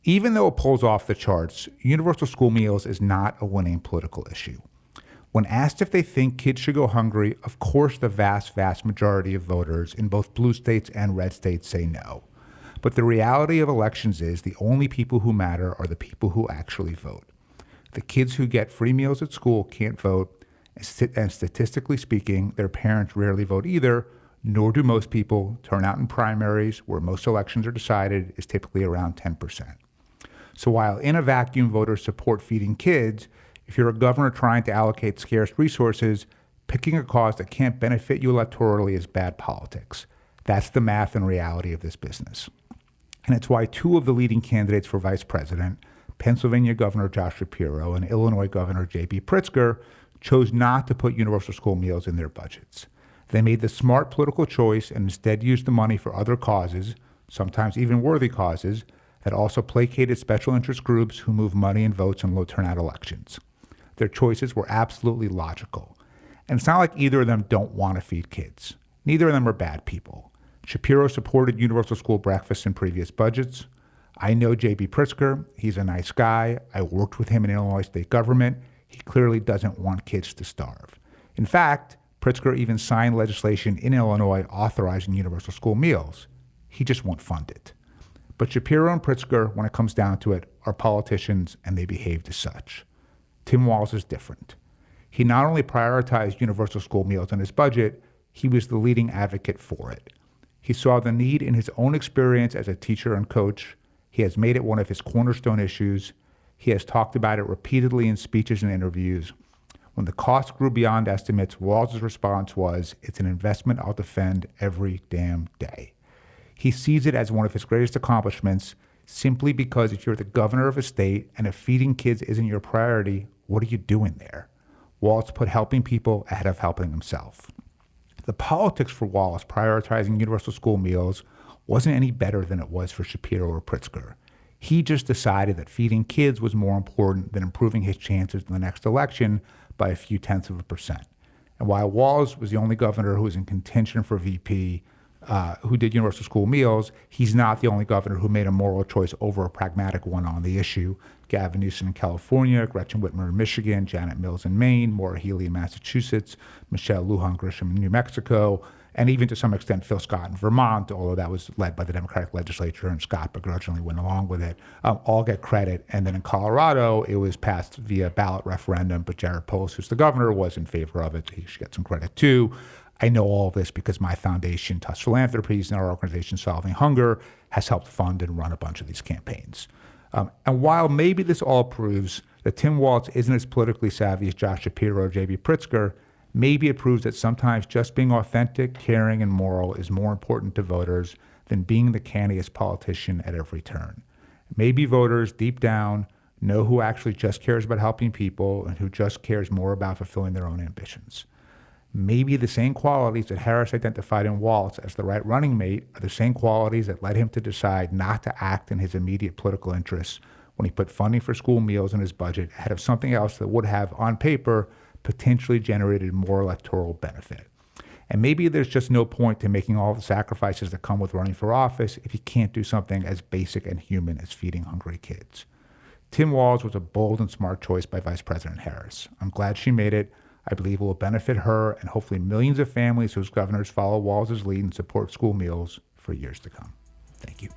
Even though it pulls off the charts, universal school meals is not a winning political issue. When asked if they think kids should go hungry, of course the vast majority of voters in both blue states and red states say no. But the reality of elections is the only people who matter are the people who actually vote. The kids who get free meals at school can't vote, and statistically speaking, their parents rarely vote either, nor do most people. Turnout in primaries, where most elections are decided, is typically around 10%. So while in a vacuum voters support feeding kids, if you're a governor trying to allocate scarce resources, picking a cause that can't benefit you electorally is bad politics. That's the math and reality of this business. And it's why two of the leading candidates for vice president, Pennsylvania Governor Josh Shapiro and Illinois Governor J.B. Pritzker, chose not to put universal school meals in their budgets. They made the smart political choice and instead used the money for other causes, sometimes even worthy causes, that also placated special interest groups who move money and votes in low turnout elections. Their choices were absolutely logical. And it's not like either of them don't want to feed kids. Neither of them are bad people. Shapiro supported universal school breakfast in previous budgets. I know J.B. Pritzker. He's a nice guy. I worked with him in Illinois state government. He clearly doesn't want kids to starve. In fact, Pritzker even signed legislation in Illinois authorizing universal school meals. He just won't fund it. But Shapiro and Pritzker, when it comes down to it, are politicians and they behaved as such. Tim Walz is different. He not only prioritized universal school meals in his budget, he was the leading advocate for it. He saw the need in his own experience as a teacher and coach. He has made it one of his cornerstone issues. He has talked about it repeatedly in speeches and interviews. When the cost grew beyond estimates, Walz's response was, "It's an investment I'll defend every damn day." He sees it as one of his greatest accomplishments simply because if you're the governor of a state and if feeding kids isn't your priority, what are you doing there? Walz put helping people ahead of helping himself. The politics for Walz prioritizing universal school meals wasn't any better than it was for Shapiro or Pritzker. He just decided that feeding kids was more important than improving his chances in the next election by a few tenths of a percent. And while Walz was the only governor who was in contention for VP who did universal school meals, he's not the only governor who made a moral choice over a pragmatic one on the issue. Gavin Newsom in California, Gretchen Whitmer in Michigan, Janet Mills in Maine, Maura Healey in Massachusetts, Michelle Lujan Grisham in New Mexico, and even to some extent Phil Scott in Vermont, although that was led by the Democratic legislature and Scott begrudgingly went along with it, all get credit. And then in Colorado, it was passed via ballot referendum, but Jared Polis, who's the governor, was in favor of it. He should get some credit too. I know all of this because my foundation, Tusk Philanthropies, and our organization, Solving Hunger, has helped fund and run a bunch of these campaigns. And while maybe this all proves that Tim Walz isn't as politically savvy as Josh Shapiro or J.B. Pritzker, maybe it proves that sometimes just being authentic, caring, and moral is more important to voters than being the canniest politician at every turn. Maybe voters deep down know who actually just cares about helping people and who just cares more about fulfilling their own ambitions. Maybe the same qualities that Harris identified in Walz as the right running mate are the same qualities that led him to decide not to act in his immediate political interests when he put funding for school meals in his budget ahead of something else that would have, on paper, potentially generated more electoral benefit. And maybe there's just no point to making all the sacrifices that come with running for office if you can't do something as basic and human as feeding hungry kids. Tim Walz was a bold and smart choice by Vice President Harris. I'm glad she made it. I believe it will benefit her and hopefully millions of families whose governors follow Walz's lead and support school meals for years to come. Thank you.